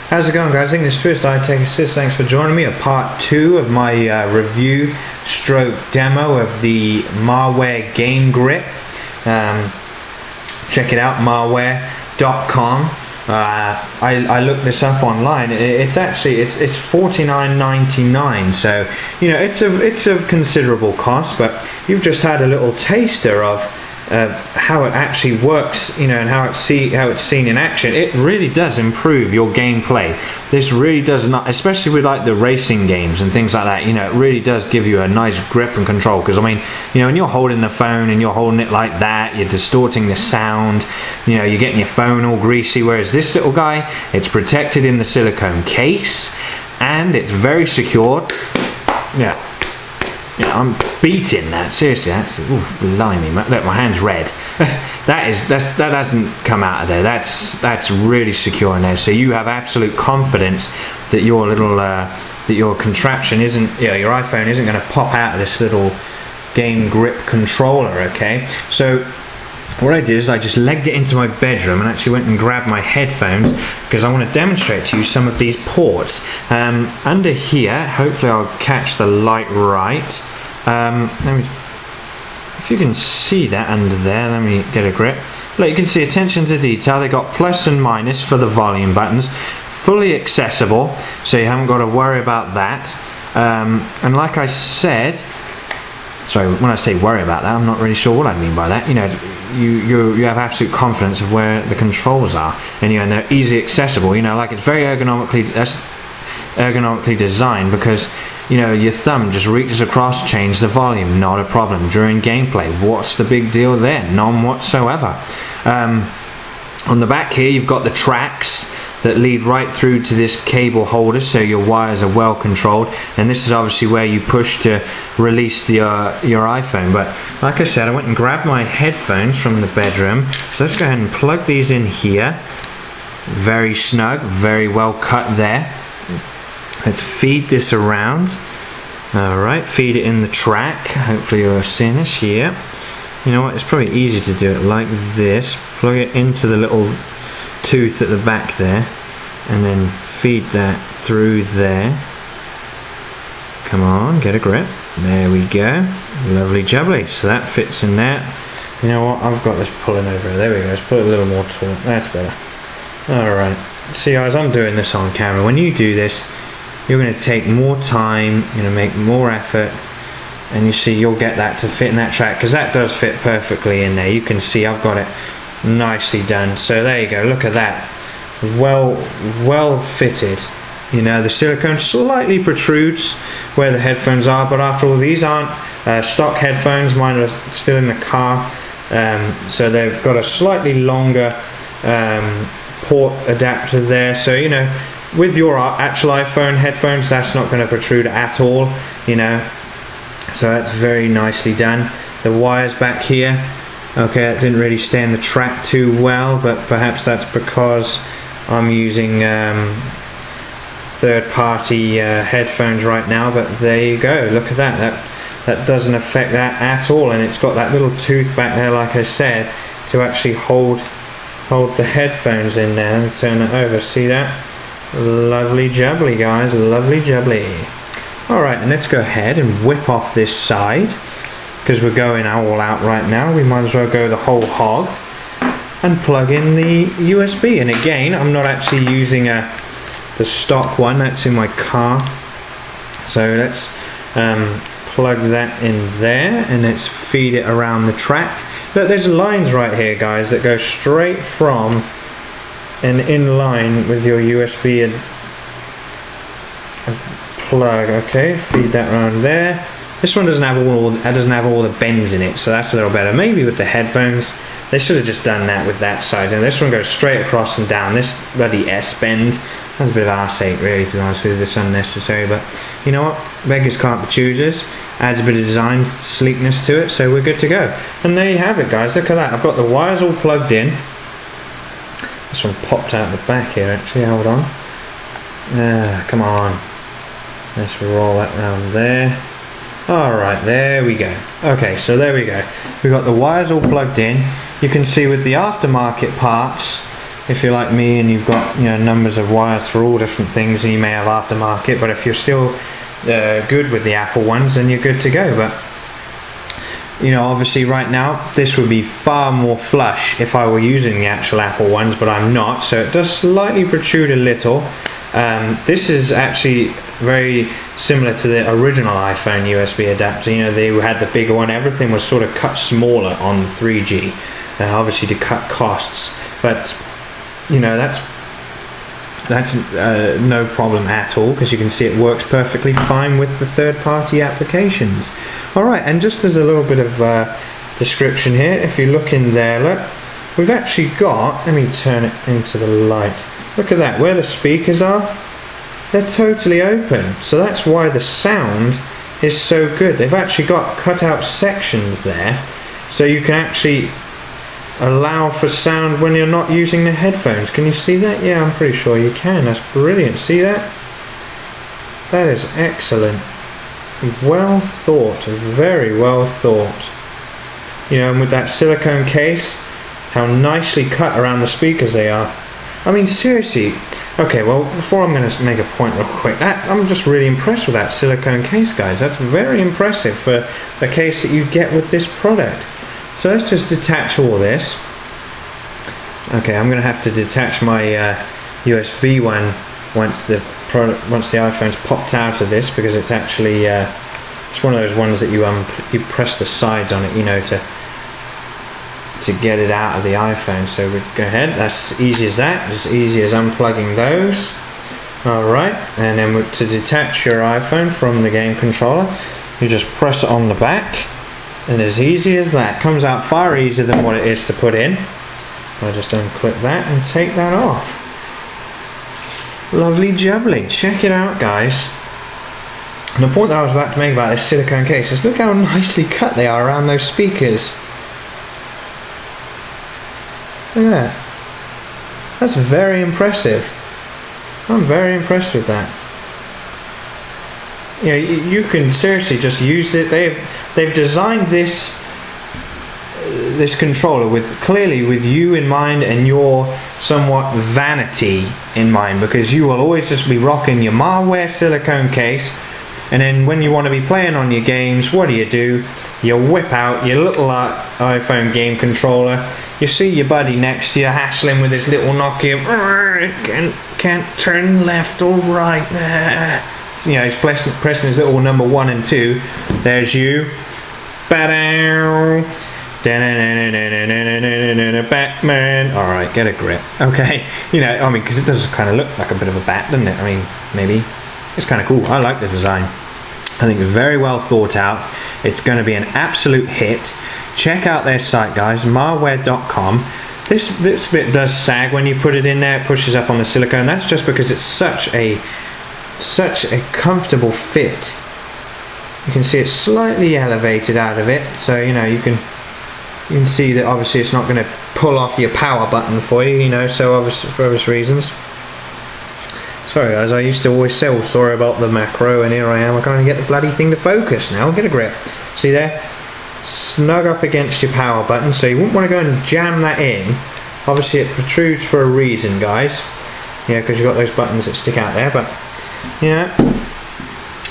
How's it going, guys? English First iTech Assist. Thanks for joining me. A part 2 of my review stroke demo of the Marware Game Grip. Check it out, marware.com. I looked this up online. It's $49.99, so you know it's of considerable cost. But you've just had a little taster of how it actually works, you know, and how it's seen in action. It really does improve your gameplay. This really does not, especially with like the racing games and things like that. You know, it really does give you a nice grip and control. Because I mean, you know, when you're holding the phone and you're holding it like that, you're distorting the sound. You know, you're getting your phone all greasy. Whereas this little guy, it's protected in the silicone case and it's very secure. Yeah. Yeah, I'm beating that. Seriously, that's blimey. Look, my hand's red. that hasn't come out of there. That's really secure in there. So you have absolute confidence that your little your contraption isn't, you know, your iPhone isn't going to pop out of this little Game Grip controller. Okay, so what I did is I just legged it into my bedroom and actually went and grabbed my headphones because I want to demonstrate to you some of these ports. Under here, hopefully I'll catch the light right. If you can see that under there, let me get a grip. Look, you can see attention to detail. They got plus and minus for the volume buttons. Fully accessible, so you haven't got to worry about that. And like I said, sorry, when I say worry about that, I'm not really sure what I mean by that. You know, you have absolute confidence of where the controls are, and you know, and they're easily accessible. You know, like it's very ergonomically designed because, you know, your thumb just reaches across, change the volume, not a problem. During gameplay, what's the big deal there? None whatsoever. On the back here, you've got the tracks that lead right through to this cable holder, so your wires are well controlled, and this is obviously where you push to release your iPhone. But like I said, I went and grabbed my headphones from the bedroom, so let's go ahead and plug these in here. Very snug, very well cut there. Let's feed this around. Alright, feed it in the track. Hopefully you're seeing this here. You know what, it's probably easy to do it like this. Plug it into the little tooth at the back there and then feed that through there. Come on, get a grip. There we go. Lovely jubbly. So that fits in there. You know what, I've got this pulling over. There we go. Let's put a little more taut. That's better. Alright. See guys, I'm doing this on camera. When you do this, you're going to take more time, you're going to make more effort, and you see you'll get that to fit in that track, because that does fit perfectly in there. You can see I've got it nicely done. So there you go, look at that. Well fitted. You know, the silicone slightly protrudes where the headphones are, but after all, these aren't stock headphones. Mine are still in the car, so they've got a slightly longer port adapter there. So you know, with your actual iPhone headphones, that's not going to protrude at all, you know. So that's very nicely done. The wires back here, okay, that didn't really stay in the track too well, but perhaps that's because I'm using third-party headphones right now. But there you go, look at that. That doesn't affect that at all, and it's got that little tooth back there, like I said, to actually hold the headphones in there. And turn it over, see that? Lovely jubbly, guys, lovely jubbly. Alright, and let's go ahead and whip off this side, because we're going all out right now. We might as well go the whole hog and plug in the USB. And again, I'm not actually using the stock one, that's in my car. So let's plug that in there and let's feed it around the track. Look, there's lines right here, guys, that go straight from and in line with your USB and plug. Okay, feed that around there. This one doesn't have all the bends in it, so that's a little better. Maybe with the headphones they should have just done that with that side. And this one goes straight across and down. This bloody S bend, that's a bit of arse ache really, to be honest with you. This unnecessary, but you know what, beggars can't be choosers. Adds a bit of design sleekness to it, so we're good to go. And there you have it, guys. Look at that. I've got the wires all plugged in. This one popped out the back here, actually. Hold on. Come on. Let's roll that round there. Alright, there we go. Okay, so there we go. We've got the wires all plugged in. You can see with the aftermarket parts, if you're like me and you've got, you know, numbers of wires for all different things, and you may have aftermarket, but if you're still good with the Apple ones, then you're good to go. But you know, obviously right now this would be far more flush if I were using the actual Apple ones, but I'm not, so it does slightly protrude a little. This is actually very similar to the original iPhone USB adapter. You know, they had the bigger one. Everything was sort of cut smaller on the 3G, obviously to cut costs. But you know, that's no problem at all, because you can see it works perfectly fine with the third-party applications. Alright, and just as a little bit of description here, if you look in there, look, we've actually got, let me turn it into the light, look at that, where the speakers are, they're totally open, so that's why the sound is so good. They've actually got cut out sections there, so you can actually allow for sound when you're not using the headphones. Can you see that? Yeah, I'm pretty sure you can. That's brilliant. See that? That is excellent. Well thought. Very well thought. You know, and with that silicone case, how nicely cut around the speakers they are. I mean, seriously. Okay, well, before I'm going to make a point real quick, I'm just really impressed with that silicone case, guys. That's very impressive for the case that you get with this product. So let's just detach all this. Okay, I'm going to have to detach my USB one once the iPhone's popped out of this, because it's actually it's one of those ones that you press the sides on it, you know, to get it out of the iPhone. So we go ahead. That's as easy as that. As easy as unplugging those. All right, and then to detach your iPhone from the game controller, you just press it on the back. And as easy as that. Comes out far easier than what it is to put in. I'll just unclip that and take that off. Lovely jubbly. Check it out, guys. And the point that I was about to make about this silicone case is look how nicely cut they are around those speakers. Look at that. That's very impressive. I'm very impressed with that. You know, you can seriously just use it. They've designed this controller clearly with you in mind and your somewhat vanity in mind, because you will always just be rocking your Marware silicone case, and then when you want to be playing on your games, what do? You whip out your little iPhone game controller. You see your buddy next to you hassling with his little Nokia, can't turn left or right. You know, he's pressing his little number 1 and 2. There's you. Ba-dow. Batman. Alright, get a grip. Okay. You know, I mean, because it does kind of look like a bit of a bat, doesn't it? I mean, maybe. It's kind of cool. I like the design. I think it's very well thought out. It's going to be an absolute hit. Check out their site, guys. Marware.com. This bit does sag when you put it in there. It pushes up on the silicone. That's just because it's such a comfortable fit. You can see it's slightly elevated out of it, so you know you can see that obviously it's not going to pull off your power button for you, you know, so obviously for obvious reasons. Sorry guys, I used to always say, oh, sorry about the macro, and here I am, I can't get the bloody thing to focus now. Get a grip. See there? Snug up against your power button, so you wouldn't want to go and jam that in. Obviously it protrudes for a reason, guys. Yeah, because you've got those buttons that stick out there, but yeah,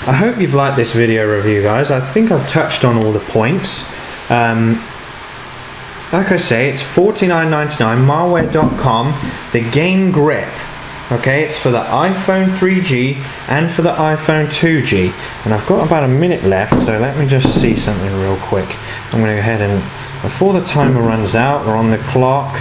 I hope you've liked this video review, guys. I think I've touched on all the points. Like I say, it's $49.99, Marware.com, the Game Grip. Okay, it's for the iPhone 3G and for the iPhone 2G. And I've got about a minute left, so let me just see something real quick. I'm going to go ahead and, before the timer runs out, we're on the clock.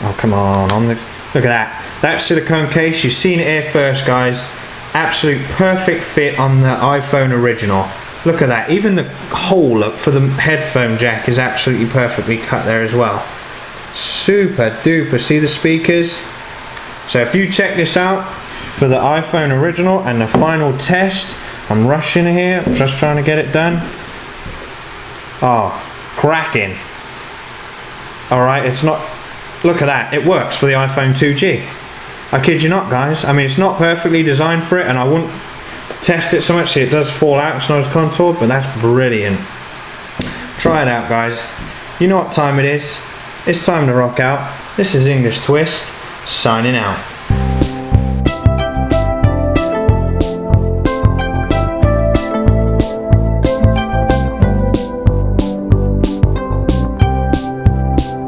Oh, come on, look at that. That silicone case, you've seen it here first, guys. Absolute perfect fit on the iPhone original. Look at that. Even the hole for the headphone jack is absolutely perfectly cut there as well. Super duper. See the speakers? So if you check this out for the iPhone original and the final test, I'm rushing here, I'm just trying to get it done. Oh, cracking. Alright, it's not, look at that, it works for the iPhone 2G. I kid you not, guys. I mean, it's not perfectly designed for it, and I wouldn't test it so much. See, it does fall out, it's not as contoured, but that's brilliant. Try it out, guys. you know what time it is. It's time to rock out. This is English Twist, signing out.